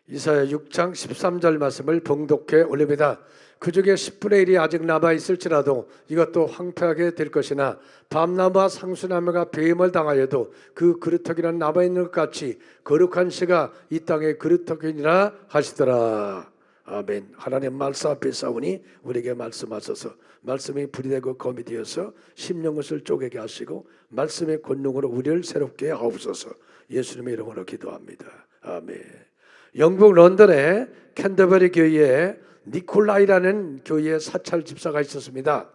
이사야 6장 13절 말씀을 봉독해 올립니다. 그 중에 10분의 1이 아직 남아있을지라도 이것도 황폐하게 될 것이나 밤나무와 상수나무가 배임을 당하여도 그 그루터기는 남아있는 것 같이 거룩한 씨가 이 땅의 그루터기니라 하시더라. 아멘. 하나님 말씀 앞에 싸우니 우리에게 말씀하소서. 말씀이 불이 되고 검이 되어서 심령것을 쪼개게 하시고 말씀의 권능으로 우리를 새롭게 하옵소서. 예수님의 이름으로 기도합니다. 아멘. 영국 런던의 캔터버리 교회에 니콜라이라는 교회의 사찰 집사가 있었습니다.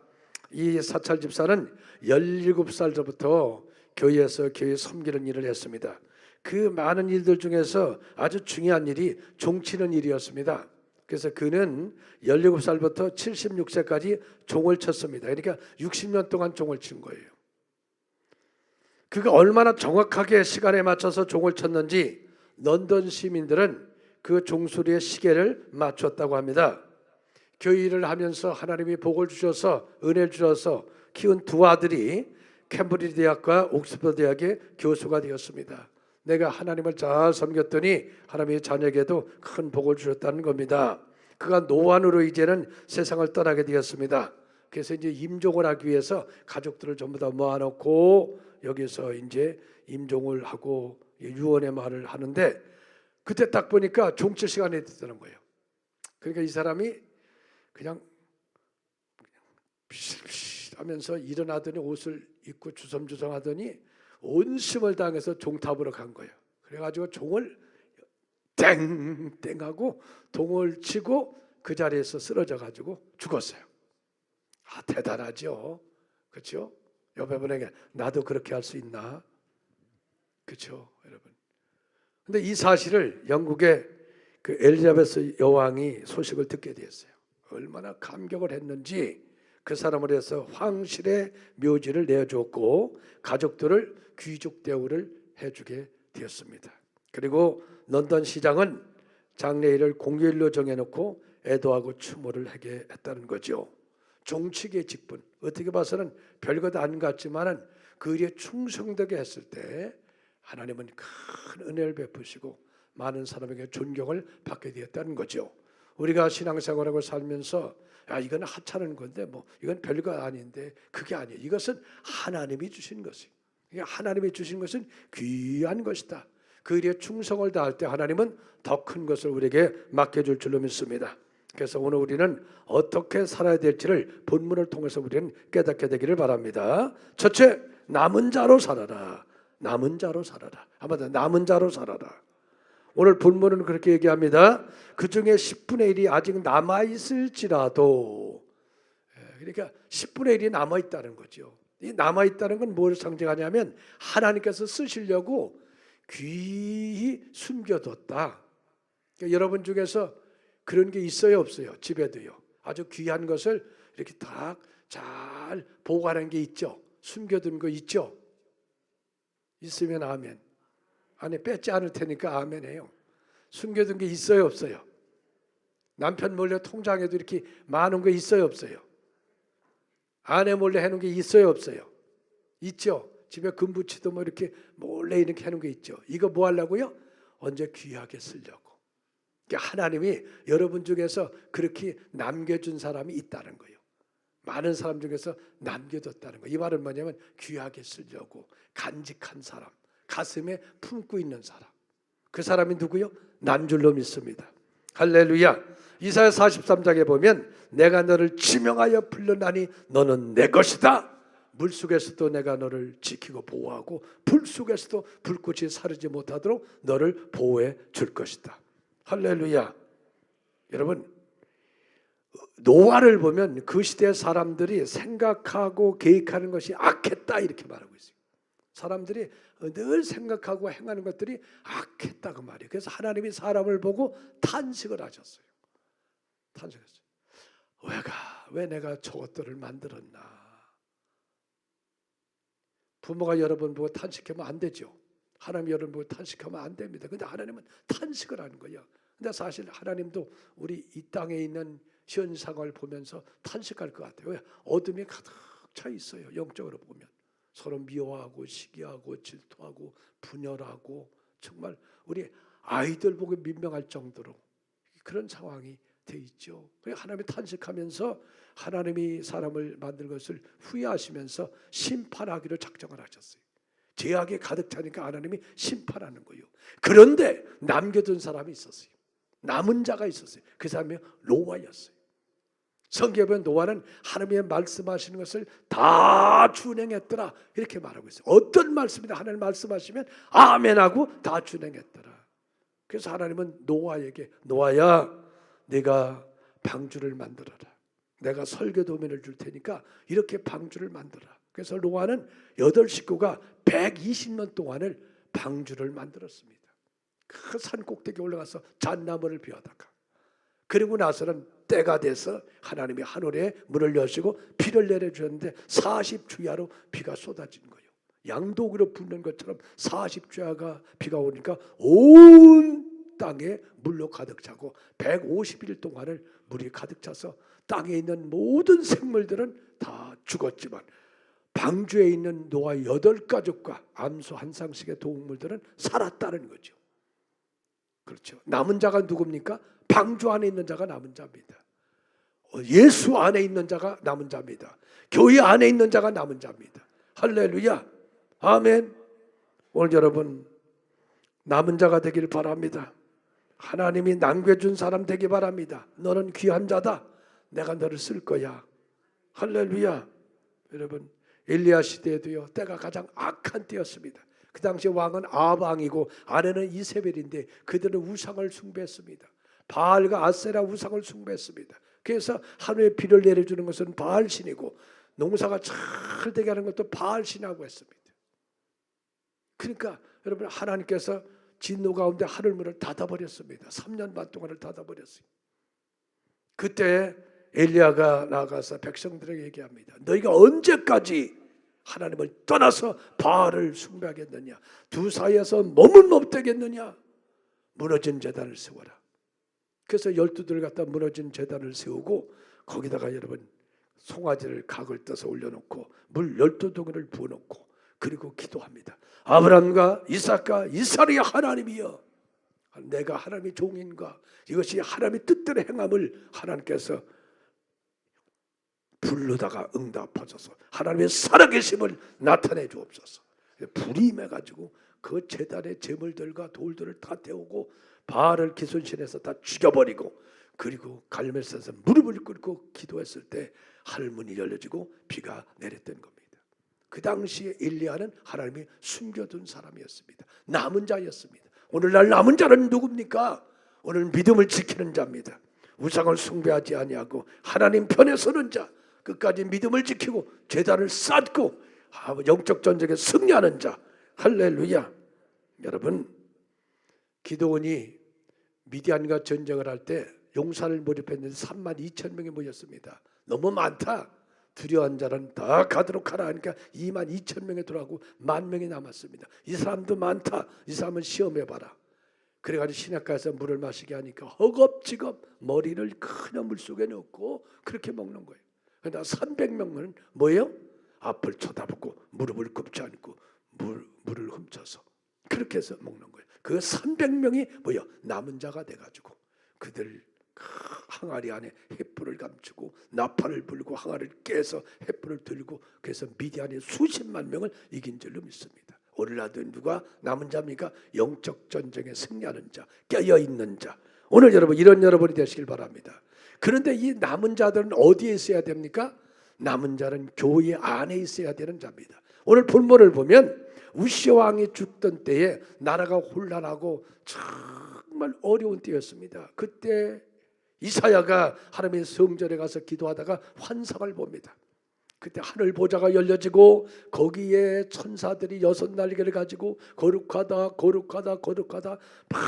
이 사찰 집사는 17살부터 교회에서 교회 섬기는 일을 했습니다. 그 많은 일들 중에서 아주 중요한 일이 종치는 일이었습니다. 그래서 그는 17살부터 76세까지 종을 쳤습니다. 그러니까 60년 동안 종을 친 거예요. 그가 얼마나 정확하게 시간에 맞춰서 종을 쳤는지 런던 시민들은 그 종소리의 시계를 맞췄다고 합니다. 교회 일을 하면서 하나님이 복을 주셔서 은혜를 주셔서 키운 두 아들이 캠브리지 대학과 옥스퍼드 대학의 교수가 되었습니다. 내가 하나님을 잘 섬겼더니 하나님의 자녀에게도 큰 복을 주셨다는 겁니다. 그가 노안으로 이제는 세상을 떠나게 되었습니다. 그래서 이제 임종을 하기 위해서 가족들을 전부 다 모아놓고 여기서 이제 임종을 하고 유언의 말을 하는데 그때 딱 보니까 종칠 시간이 됐다는 거예요. 그러니까 이 사람이 그냥 비실비실 하면서 일어나더니 옷을 입고 주섬주섬 하더니 온심을 당해서 종탑으로 간 거예요. 그래가지고 종을 땡땡하고 동을 치고 그 자리에서 쓰러져가지고 죽었어요. 아, 대단하죠. 그렇죠? 옆에 분에게 나도 그렇게 할 수 있나? 그렇죠, 여러분. 근데 이 사실을 영국의 그 엘리자베스 여왕이 소식을 듣게 되었어요. 얼마나 감격을 했는지 그 사람을 해서 황실의 묘지를 내어주었고 가족들을 귀족 대우를 해주게 되었습니다. 그리고 런던 시장은 장례일을 공휴일로 정해놓고 애도하고 추모를 하게 했다는 거죠. 종치기의 직분, 어떻게 봐서는 별것 아닌 것 같지만 그 일에 충성되게 했을 때 하나님은 큰 은혜를 베푸시고 많은 사람에게 존경을 받게 되었다는 거죠. 우리가 신앙생활하고 살면서 이건 하찮은 건데 이건 별거 아닌데 그게 아니에요. 이것은 하나님이 주신 것이에요. 하나님이 주신 것은 귀한 것이다. 그 일에 충성을 다할 때 하나님은 더 큰 것을 우리에게 맡겨줄 줄로 믿습니다. 그래서 오늘 우리는 어떻게 살아야 될지를 본문을 통해서 우리는 깨닫게 되기를 바랍니다. 첫째, 남은 자로 살아라. 남은 자로 살아라. 한번 더, 남은 자로 살아라. 오늘 본문은 그렇게 얘기합니다. 그 중에 10분의 1이 아직 남아있을지라도, 그러니까 10분의 1이 남아있다는 거죠. 이 남아있다는 건 뭘 상징하냐면 하나님께서 쓰시려고 귀히 숨겨뒀다. 그러니까 여러분 중에서 그런 게 있어요, 없어요? 집에도요. 아주 귀한 것을 이렇게 다 잘 보관한 게 있죠. 숨겨둔 거 있죠. 있으면 아멘. 아니, 뺏지 않을 테니까 아멘해요. 숨겨둔 게 있어요, 없어요? 남편 몰래 통장에도 이렇게 많은 거 있어요, 없어요? 아내 몰래 해놓은 게 있어요, 없어요? 있죠. 집에 금붙이도 이렇게 몰래 이렇게 해놓은 게 있죠. 이거 뭐 하려고요? 언제 귀하게 쓰려고. 그러니까 하나님이 여러분 중에서 그렇게 남겨준 사람이 있다는 거예요. 많은 사람 중에서 남겨뒀다는 거예요. 이 말은 뭐냐면 귀하게 쓰려고 간직한 사람, 가슴에 품고 있는 사람. 그 사람이 누구요? 난 줄로 믿습니다. 할렐루야. 이사야 43장에 보면 내가 너를 지명하여 불러나니 너는 내 것이다. 물속에서도 내가 너를 지키고 보호하고 불속에서도 불꽃이 사르지 못하도록 너를 보호해 줄 것이다. 할렐루야. 여러분, 노아를 보면 그 시대 사람들이 생각하고 계획하는 것이 악했다 이렇게 말하고 있어요. 사람들이 늘 생각하고 행하는 것들이 악했다고 말이에요. 그래서 하나님이 사람을 보고 탄식을 하셨어요. 탄식했어요. 왜 내가 저것들을 만들었나. 부모가 여러분 보고 탄식하면 안 되죠. 하나님 여러분 보고 탄식하면 안 됩니다. 근데 하나님은 탄식을 하는 거예요. 근데 사실 하나님도 우리 이 땅에 있는 현상을 보면서 탄식할 것 같아요. 왜? 어둠이 가득 차 있어요. 영적으로 보면 서로 미워하고 시기하고 질투하고 분열하고 정말 우리 아이들 보고 민망할 정도로 그런 상황이 돼 있죠. 하나님이 탄식하면서 하나님이 사람을 만든 것을 후회하시면서 심판하기로 작정을 하셨어요. 죄악에 가득 차니까 하나님이 심판하는 거예요. 그런데 남겨둔 사람이 있었어요. 남은 자가 있었어요. 그 사람이 노아였어요. 성경에 보면 노아는 하나님의 말씀하시는 것을 다 준행했더라 이렇게 말하고 있어요. 어떤 말씀이다 하나님 말씀하시면 아멘하고 다 준행했더라. 그래서 하나님은 노아에게 노아야 네가 방주를 만들어라. 내가 설교 도면을 줄 테니까 이렇게 방주를 만들어라. 그래서 노아는 8식구가 120년 동안을 방주를 만들었습니다. 그 산 꼭대기에 올라가서 잣나무를 비워다가 그리고 나서는 때가 돼서 하나님이 하늘에 문을 여시고 비를 내려주셨는데 40주야로 비가 쏟아진 거예요. 양도기로 붓는 것처럼 40주야가 비가 오니까 온 땅에 물로 가득 차고 150일 동안을 물이 가득 차서 땅에 있는 모든 생물들은 다 죽었지만 방주에 있는 노아 8가족과 암소 한 쌍씩의 동물들은 살았다는 거죠. 그렇죠. 남은 자가 누굽니까? 방주 안에 있는 자가 남은 자입니다. 예수 안에 있는 자가 남은 자입니다. 교회 안에 있는 자가 남은 자입니다. 할렐루야. 아멘. 오늘 여러분 남은 자가 되길 바랍니다. 하나님이 남겨준 사람 되기 바랍니다. 너는 귀한 자다. 내가 너를 쓸 거야. 할렐루야. 여러분 엘리야 시대에도요 때가 가장 악한 때였습니다. 그 당시 왕은 아합 왕이고 아내는 이세벨인데 그들은 우상을 숭배했습니다. 바알과 아세라 우상을 숭배했습니다. 그래서 하늘에 비를 내려주는 것은 바알신이고 농사가 잘 되게 하는 것도 바알신하고 했습니다. 그러니까 여러분 하나님께서 진노 가운데 하늘문을 닫아버렸습니다. 3년 반 동안을 닫아버렸어요. 그때 엘리야가 나가서 백성들에게 얘기합니다. 너희가 언제까지 하나님을 떠나서 바알을 숭배하겠느냐? 두 사이에서 몸은 못되겠느냐? 무너진 제단을 세워라. 그래서 12들을 갖다 무너진 제단을 세우고 거기다가 여러분 송아지를 각을 떠서 올려놓고 물 12동을 부어놓고 그리고 기도합니다. 아브라함과 이삭과 이스라엘의 하나님이여, 내가 하나님의 종인가? 이것이 하나님의 뜻대로 행함을 하나님께서 불러다가 응답하셔서 하나님의 살아계심을 나타내 주옵소서. 불이 임해가지고 그 제단의 제물들과 돌들을 다 태우고 바알을 기손신에서 다 죽여버리고 그리고 갈멜산에서 무릎을 꿇고 기도했을 때 하늘문이 열려지고 비가 내렸던 겁니다. 그 당시에 엘리야는 하나님이 숨겨둔 사람이었습니다. 남은 자였습니다. 오늘날 남은 자는 누굽니까? 오늘 믿음을 지키는 자입니다. 우상을 숭배하지 아니하고 하나님 편에 서는 자, 끝까지 믿음을 지키고 제단을 쌓고 영적 전쟁에 승리하는 자. 할렐루야. 여러분 기드온이 미디안과 전쟁을 할 때 용사를 모집했는데 32,000명이 모였습니다. 너무 많다. 두려운 자는 다 가도록 하라 하니까 22,000명이 들어가고 10,000명이 남았습니다. 이 사람도 많다. 이 사람은 시험해봐라. 그래가지고 시냇가에서 물을 마시게 하니까 허겁지겁 머리를 그냥 물속에 넣고 그렇게 먹는 거예요. 그러나 300명은 뭐예요? 앞을 쳐다보고 무릎을 꿇지 않고 물을 훔쳐서 그렇게 해서 먹는 거예요. 그 300명이 뭐예요? 남은 자가 돼가지고 그들 항아리 안에 횃불을 감추고 나팔을 불고 항아리를 깨서 횃불을 들고 그래서 미디안의 수십만 명을 이긴 줄로 믿습니다. 오늘날도 누가 남은 자입니까? 영적 전쟁에 승리하는 자, 깨어있는 자. 오늘 여러분 이런 여러분이 되시길 바랍니다. 그런데 이 남은 자들은 어디에 있어야 됩니까? 남은 자는 교회 안에 있어야 되는 자입니다. 오늘 본문을 보면 우시아 왕이 죽던 때에 나라가 혼란하고 정말 어려운 때였습니다. 그때 이사야가 하나님의 성전에 가서 기도하다가 환상을 봅니다. 그때 하늘 보좌가 열려지고 거기에 천사들이 6날개를 가지고 거룩하다 거룩하다 거룩하다 막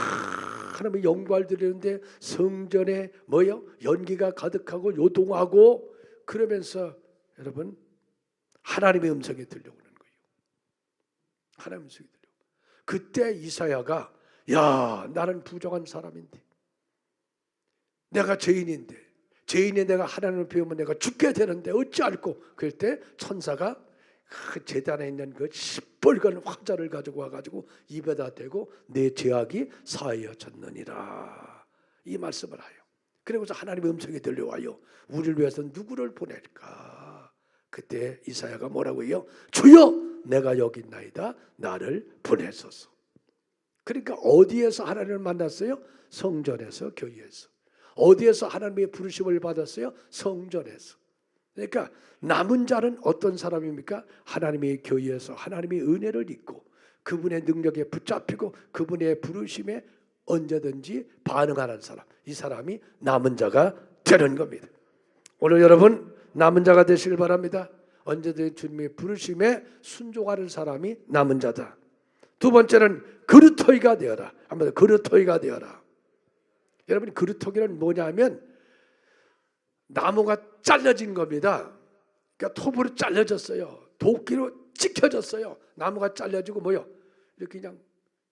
하나님의 영광을 드리는데 성전에 뭐요? 연기가 가득하고 요동하고 그러면서 여러분 하나님의 음성이 들려오는 거예요. 하나님의 음성이 들려오고 그때 이사야가 야 나는 부정한 사람인데 내가 죄인인데 죄인이 내가 하나님을 배우면 내가 죽게 되는데 어찌 알고 그럴 때 천사가 그 제단에 있는 그 시뻘건 화자를 가지고 와가지고 입에다 대고 내 죄악이 사하여졌느니라 이 말씀을 하여. 그리고서 하나님의 음성이 들려와요. 우리를 위해서 누구를 보낼까? 그때 이사야가 뭐라고 해요? 주여 내가 여기 있나이다 나를 보내소서. 그러니까 어디에서 하나님을 만났어요? 성전에서, 교회에서. 어디에서 하나님의 부르심을 받았어요? 성전에서. 그러니까 남은 자는 어떤 사람입니까? 하나님의 교회에서 하나님의 은혜를 입고 그분의 능력에 붙잡히고 그분의 부르심에 언제든지 반응하는 사람, 이 사람이 남은 자가 되는 겁니다. 오늘 여러분 남은 자가 되시길 바랍니다. 언제든지 주님의 부르심에 순종하는 사람이 남은 자다. 두 번째는 그루터기가 되어라. 한번 그루터기가 되어라. 여러분 그루터기는 뭐냐면 나무가 잘라진 겁니다. 그러니까 톱으로 잘라졌어요. 도끼로 찍혀졌어요. 나무가 잘라지고 뭐요? 이렇게 그냥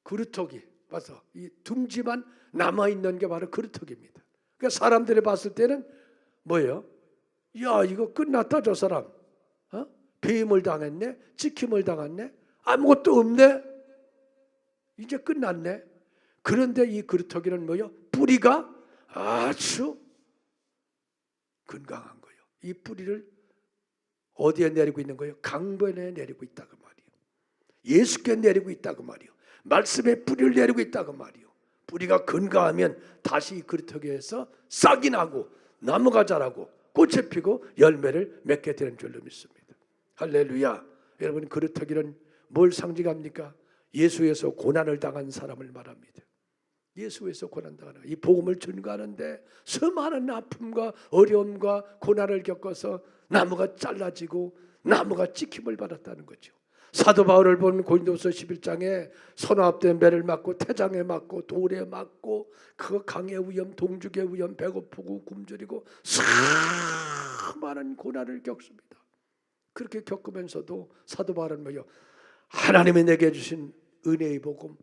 그루터기 봐서 이 둥지만 남아 있는 게 바로 그루터기입니다. 그러니까 사람들이 봤을 때는 뭐예요? 야 이거 끝났다 저 사람. 배임을 당했네, 찍힘을 당했네, 아무것도 없네, 이제 끝났네. 그런데 이 그루터기는 뭐예요? 뿌리가 아주 건강한 거예요. 이 뿌리를 어디에 내리고 있는 거예요? 강변에 내리고 있다고 말이에요. 예수께 내리고 있다고 말이에요. 말씀의 뿌리를 내리고 있다고 말이에요. 뿌리가 건강하면 다시 이 그루터기에서 싹이 나고 나무가 자라고 꽃이 피고 열매를 맺게 되는 줄로 믿습니다. 할렐루야. 여러분 그루터기는 뭘 상징합니까? 예수에서 고난을 당한 사람을 말합니다. 예수에서 고난당하는 이 복음을 전가하는데 수많은 아픔과 어려움과 고난을 겪어서 나무가 잘라지고 나무가 찍힘을 받았다는 거죠. 사도 바울을 보는 고린도서 11장에 선화압된 매를 맞고 태장에 맞고 돌에 맞고 그 강의 위험, 동죽의 위험, 배고프고 굶주리고 수많은 고난을 겪습니다. 그렇게 겪으면서도 사도 바울은 뭐요? 하나님이 내게 주신 은혜의 복음,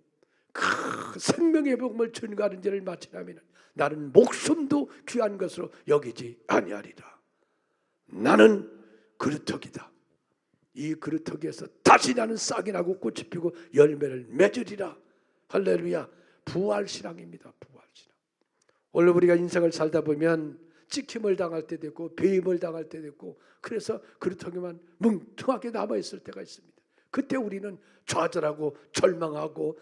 그 생명의 복음을 전가하는 일을 마치려면 나는 목숨도 귀한 것으로 여기지 아니하리라. 나는 그루터기다. 이 그루터기에서 다시 나는 싹이 나고 꽃이 피고 열매를 맺으리라. 할렐루야. 부활신앙입니다. 부활신앙. 원래 우리가 인생을 살다 보면 찍힘을 당할 때도 있고 배임을 당할 때도 있고 그래서 그루터기만 뭉퉁하게 남아있을 때가 있습니다. 그때 우리는 좌절하고 절망하고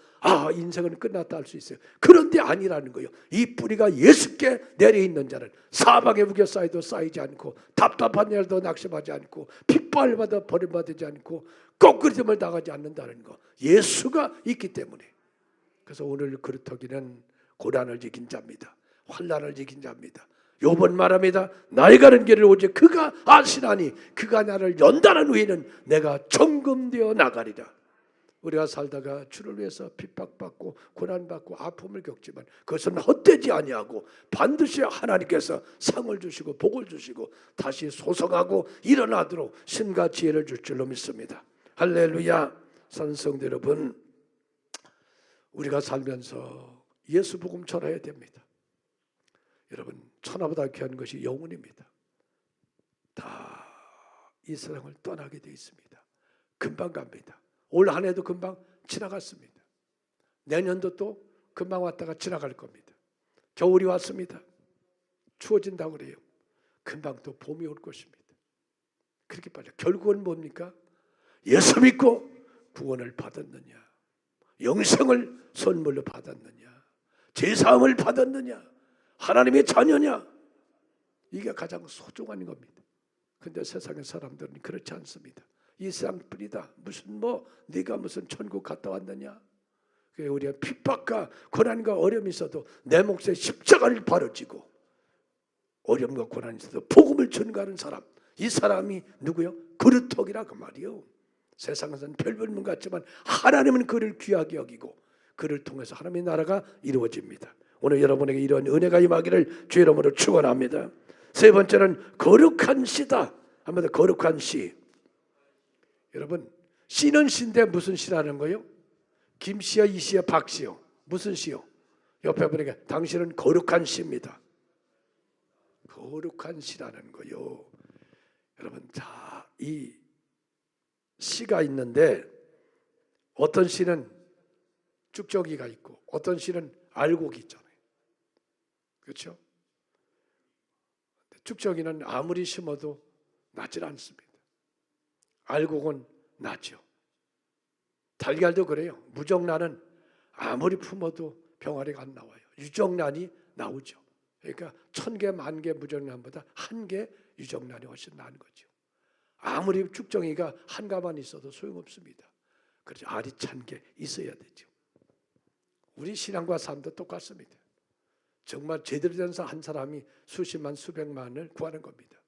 인생은 끝났다 할 수 있어요. 그런데 아니라는 거예요. 이 뿌리가 예수께 내려있는 자는 사방에 무겨 쌓여도 쌓이지 않고 답답한 일도 낙심하지 않고 핍박을 받아 버림받지 않고 꺾으림을 당하지 않는다는 거. 예수가 있기 때문에. 그래서 오늘 그루터기는 고난을 이긴 자입니다. 환난을 이긴 자입니다. 요번 말합니다. 나의 가는 길을 오직 그가 아시나니 그가 나를 연단한 후에는 내가 정금되어 나가리라. 우리가 살다가 주를 위해서 핍박받고 고난받고 아픔을 겪지만 그것은 헛되지 아니하고 반드시 하나님께서 상을 주시고 복을 주시고 다시 소성하고 일어나도록 신과 지혜를 줄 줄로 믿습니다. 할렐루야. 산성도 여러분, 우리가 살면서 예수 복음 전해야 됩니다. 여러분 천하보다 귀한 것이 영혼입니다. 다 이 세상을 떠나게 되어 있습니다. 금방 갑니다. 올 한 해도 금방 지나갔습니다. 내년도 또 금방 왔다가 지나갈 겁니다. 겨울이 왔습니다. 추워진다고 그래요. 금방 또 봄이 올 것입니다. 그렇게 빨리. 결국은 뭡니까? 예수 믿고 구원을 받았느냐, 영생을 선물로 받았느냐, 제사함을 받았느냐, 하나님의 자녀냐, 이게 가장 소중한 겁니다. 그런데 세상의 사람들은 그렇지 않습니다. 이 세상뿐이다. 무슨 네가 무슨 천국 갔다 왔느냐. 우리가 핍박과 고난과 어려움이 있어도 내 몫에 십자가를 바로지고 어려움과 고난이 있어도 복음을 전가하는 사람, 이 사람이 누구요? 그루터기라 그 말이요. 세상에서는 별별문 같지만 하나님은 그를 귀하게 여기고 그를 통해서 하나님의 나라가 이루어집니다. 오늘 여러분에게 이런 은혜가 임하기를 주의 이름으로 축원합니다. 세 번째는 거룩한 시다. 한번 더 거룩한 시. 여러분 시는 시인데 무슨 시라는 거요? 김씨요, 이씨요, 박씨요. 무슨 시요? 옆에 분에게 당신은 거룩한 시입니다. 거룩한 시라는 거요. 여러분 이 시가 있는데 어떤 시는 쭉저기가 있고 어떤 시는 알곡이 있잖아요. 그렇죠? 쭉저기는 아무리 심어도 낫질 않습니다. 알곡은 낫죠. 달걀도 그래요. 무정란은 아무리 품어도 병아리가 안 나와요. 유정란이 나오죠. 그러니까 1000개, 10,000개 무정란보다 1개 유정란이 훨씬 나은 거죠. 아무리 쭉정이가 한 가만 있어도 소용없습니다. 그래서 알이 찬 게 있어야 되죠. 우리 신앙과 삶도 똑같습니다. 정말 제대로 된 한 사람이 수십만 수백만을 구하는 겁니다.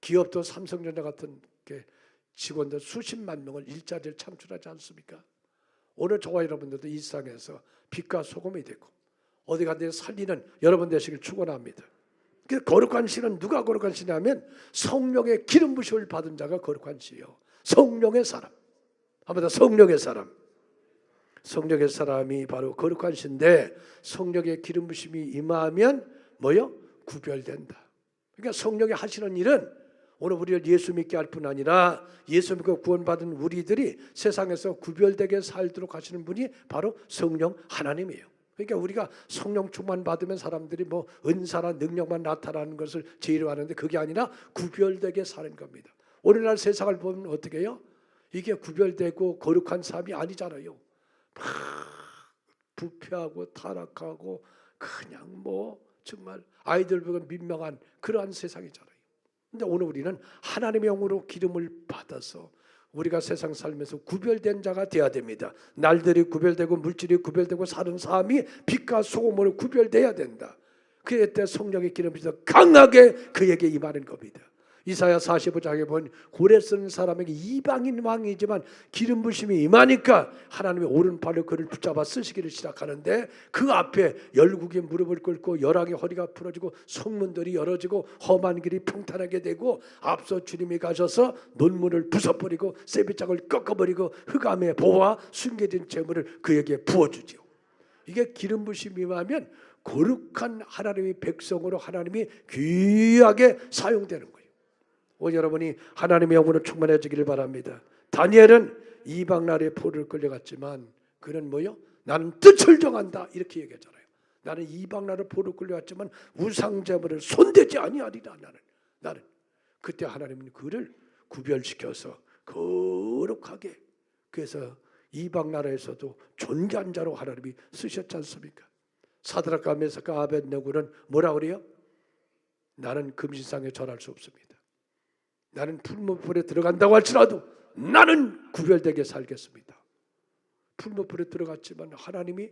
기업도 삼성전자 같은 게 직원들 수십만 명을 일자리를 창출하지 않습니까? 오늘 저와 여러분들도 이 세상에서 빛과 소금이 되고 어디 가든 살리는 여러분 되시길 축원합니다. 그 거룩한 씨는 누가 거룩한 씨냐면 성령의 기름 부심을 받은 자가 거룩한 씨요. 성령의 사람. 한번 더 성령의 사람. 성령의 사람이 바로 거룩한 씨인데 성령의 기름 부심이 임하면 뭐요? 구별된다. 그러니까 성령이 하시는 일은 오늘 우리를 예수 믿게 할 뿐 아니라 예수 믿고 구원받은 우리들이 세상에서 구별되게 살도록 하시는 분이 바로 성령 하나님이에요. 그러니까 우리가 성령 충만 받으면 사람들이 뭐 은사나 능력만 나타나는 것을 제의로 하는데 그게 아니라 구별되게 사는 겁니다. 오늘날 세상을 보면 어떻게 해요? 이게 구별되고 거룩한 삶이 아니잖아요. 막 부패하고 타락하고 그냥 뭐 정말 아이들 보면 민망한 그러한 세상이잖아요. 근데 오늘 우리는 하나님의 영으로 기름을 받아서 우리가 세상 살면서 구별된 자가 되어야 됩니다. 날들이 구별되고 물질이 구별되고 사는 삶이 빛과 소금으로 구별돼야 된다. 그때 성령의 기름이 더 강하게 그에게 임하는 겁니다. 이사야 45장에 보면 고레 쓰는 사람에게 이방인 왕이지만 기름 부심이 임하니까 하나님의 오른팔로 그를 붙잡아 쓰시기를 시작하는데 그 앞에 열국이 무릎을 꿇고 열왕의 허리가 부러지고 성문들이 열어지고 험한 길이 평탄하게 되고 앞서 주님이 가셔서 논문을 부숴버리고 세비장을 꺾어버리고 흑암의 보화 숨겨진 재물을 그에게 부어주죠. 이게 기름 부심이 임하면 거룩한 하나님의 백성으로 하나님이 귀하게 사용되는 거예요. 오늘 여러분이 하나님의 영으로 충만해지기를 바랍니다. 다니엘은 이방 나라의 포로를 끌려갔지만 그는 뭐요? 나는 뜻을 정한다 이렇게 얘기했잖아요. 나는 이방 나라 포로를 끌려갔지만 우상 제물을 손대지 아니하리라. 나는 그때 하나님은 그를 구별시켜서 거룩하게 그래서 이방 나라에서도 존귀한 자로 하나님이 쓰셨지 않습니까? 사드락과 메삭과 아벳네고는 뭐라 그래요? 나는 금신상에 절할 수 없습니다. 나는 풀무불에 들어간다고 할지라도 나는 구별되게 살겠습니다. 풀무불에 들어갔지만 하나님이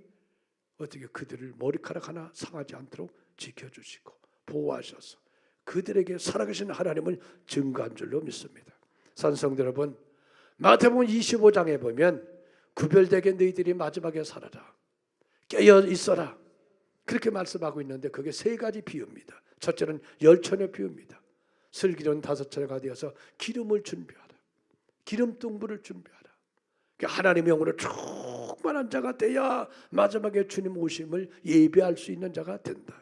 어떻게 그들을 머리카락 하나 상하지 않도록 지켜주시고 보호하셔서 그들에게 살아계신 하나님을 증거한 줄로 믿습니다. 산성들 여러분, 마태복음 25장에 보면 구별되게 너희들이 마지막에 살아라, 깨어 있어라 그렇게 말씀하고 있는데 그게 세 가지 비유입니다. 첫째는 열천의 비유입니다. 슬기로운 5차례가 되어서 기름을 준비하라. 기름뚱불을 준비하라. 하나님의 영으로 충만한 자가 돼야 마지막에 주님 오심을 예배할 수 있는 자가 된다.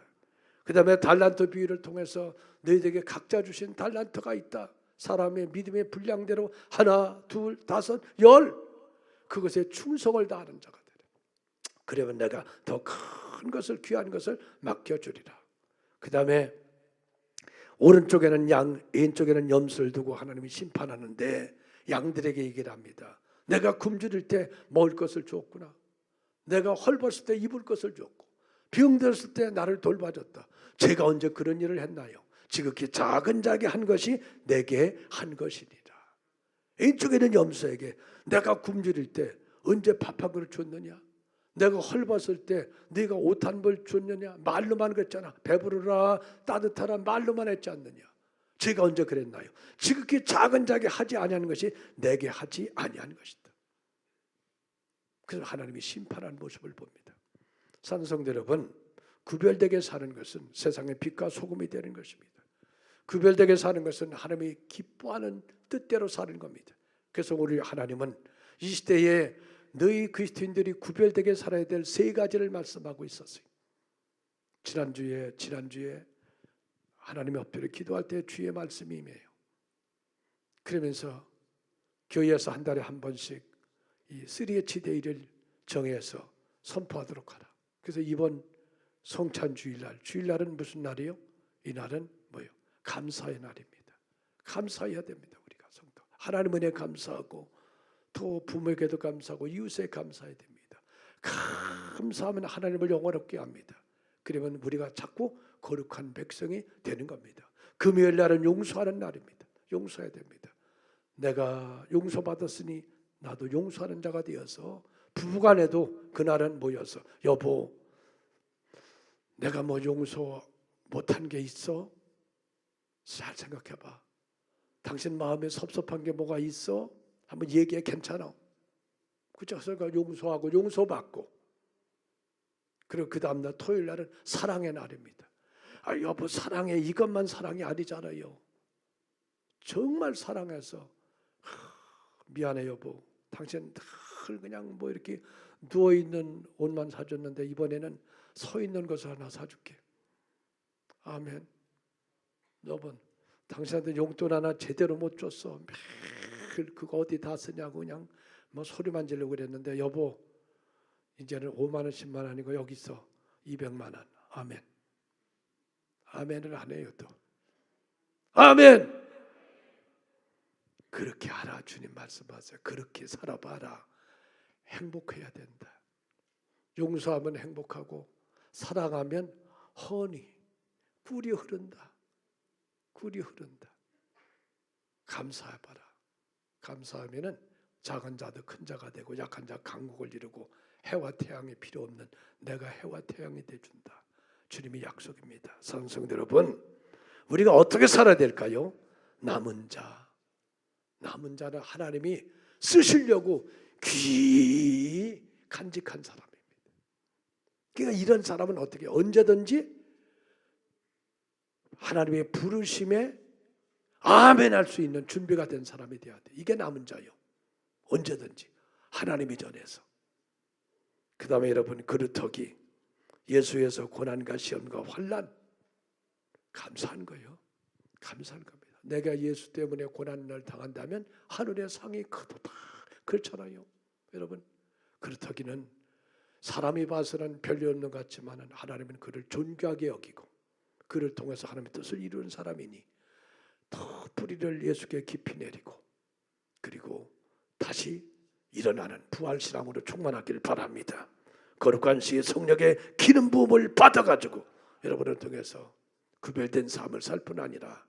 그 다음에 달란트 비유를 통해서 너희에게 각자 주신 달란트가 있다. 사람의 믿음의 분량대로 1, 2, 5, 10 그것에 충성을 다하는 자가 되라. 그러면 내가 더 큰 것을 귀한 것을 맡겨주리라. 그 다음에 오른쪽에는 양, 왼쪽에는 염소를 두고 하나님이 심판하는데 양들에게 얘기를 합니다. 내가 굶주릴 때 먹을 것을 주었구나. 내가 헐벗을 때 입을 것을 주었고 병들었을 때 나를 돌봐줬다. 제가 언제 그런 일을 했나요? 지극히 작은 자에게 한 것이 내게 한 것이니라. 왼쪽에는 염소에게 내가 굶주릴 때 언제 밥 한 그릇 줬느냐? 내가 헐벗을 때 네가 옷 한 벌 줬느냐? 말로만 그랬잖아. 배부르라 따뜻하라 말로만 했지 않느냐? 제가 언제 그랬나요? 지극히 작은 자에게 하지 아니하는 것이 내게 하지 아니하는 것이다. 그래서 하나님이 심판하는 모습을 봅니다. 산성들 여러분, 구별되게 사는 것은 세상의 빛과 소금이 되는 것입니다. 구별되게 사는 것은 하나님이 기뻐하는 뜻대로 사는 겁니다. 그래서 우리 하나님은 이 시대에 너희 그리스도인들이 구별되게 살아야 될 세 가지를 말씀하고 있었어요. 지난주에 하나님의 엎드려 기도할 때 주의 말씀이 임해요. 그러면서 교회에서 한 달에 한 번씩 이 3H데이를 정해서 선포하도록 하라. 그래서 이번 성찬 주일날은 무슨 날이요? 이날은 뭐요? 감사의 날입니다. 감사해야 됩니다. 우리가 성도 하나님 은혜에 감사하고 또 부모에게도 감사하고 이웃에 감사해야 됩니다. 감사하면 하나님을 영원롭게 합니다. 그러면 우리가 자꾸 거룩한 백성이 되는 겁니다. 금요일 날은 용서하는 날입니다. 용서해야 됩니다. 내가 용서받았으니 나도 용서하는 자가 되어서 부부간에도 그날은 모여서 여보 내가 뭐 용서 못한 게 있어? 잘 생각해봐. 당신 마음에 섭섭한 게 뭐가 있어? 한번 얘기해. 괜찮아. 그래서 용서하고 용서받고 그리고 그 다음날 토요일 날은 사랑의 날입니다. 아 여보 사랑해 이것만 사랑이 아니잖아요. 정말 사랑해서 미안해 여보 당신 늘 그냥 뭐 이렇게 누워있는 옷만 사줬는데 이번에는 서있는 것을 하나 사줄게. 아멘. 여러분 당신한테 용돈 하나 제대로 못 줬어. 매일 그거 어디 다 쓰냐고 그냥 뭐 소리만 지르고 그랬는데 여보 이제는 5만 원 10만 원이고 여기 있어 200만 원. 아멘. 아멘을 안 해요 또. 아멘. 그렇게 하라. 주님 말씀하세요. 그렇게 살아봐라. 행복해야 된다. 용서하면 행복하고 사랑하면 헌이 꿀이 흐른다. 꿀이 흐른다. 감사해봐라. 감사하면은 작은 자도 큰 자가 되고 약한 자 강국을 이루고 해와 태양이 필요 없는 내가 해와 태양이 돼준다. 주님의 약속입니다. 사랑하는 성도 여러분, 우리가 어떻게 살아야 될까요? 남은 자는 하나님이 쓰시려고 귀히 간직한 사람입니다. 그러니까 이런 사람은 어떻게 언제든지 하나님의 부르심에 아멘 할 수 있는 준비가 된 사람이 되어야 돼. 이게 남은 자요. 언제든지 하나님이 전해서. 그 다음에 여러분 그루터기 예수에서 고난과 시험과 환난 감사한 거예요. 감사한 겁니다. 내가 예수 때문에 고난을 당한다면 하늘의 상이 크도다. 그렇잖아요. 여러분 그루터기는 사람이 봐서는 별일 없는 것 같지만 하나님은 그를 존귀하게 여기고 그를 통해서 하나님의 뜻을 이루는 사람이니 더 뿌리를 예수께 깊이 내리고 그리고 다시 일어나는 부활신앙으로 충만하기를 바랍니다. 거룩한 시의 성령의 기름 부음을 받아가지고 여러분을 통해서 구별된 삶을 살 뿐 아니라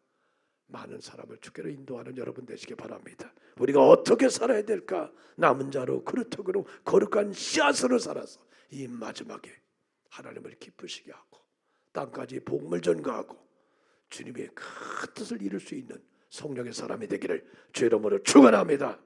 많은 사람을 주께로 인도하는 여러분 되시기 바랍니다. 우리가 어떻게 살아야 될까? 남은 자로 그루터기로 거룩한 씨앗으로 살아서 이 마지막에 하나님을 기쁘시게 하고 땅까지 복음을 전가하고 주님의 큰 뜻을 이룰 수 있는 성령의 사람이 되기를 주의 이름으로 축원합니다.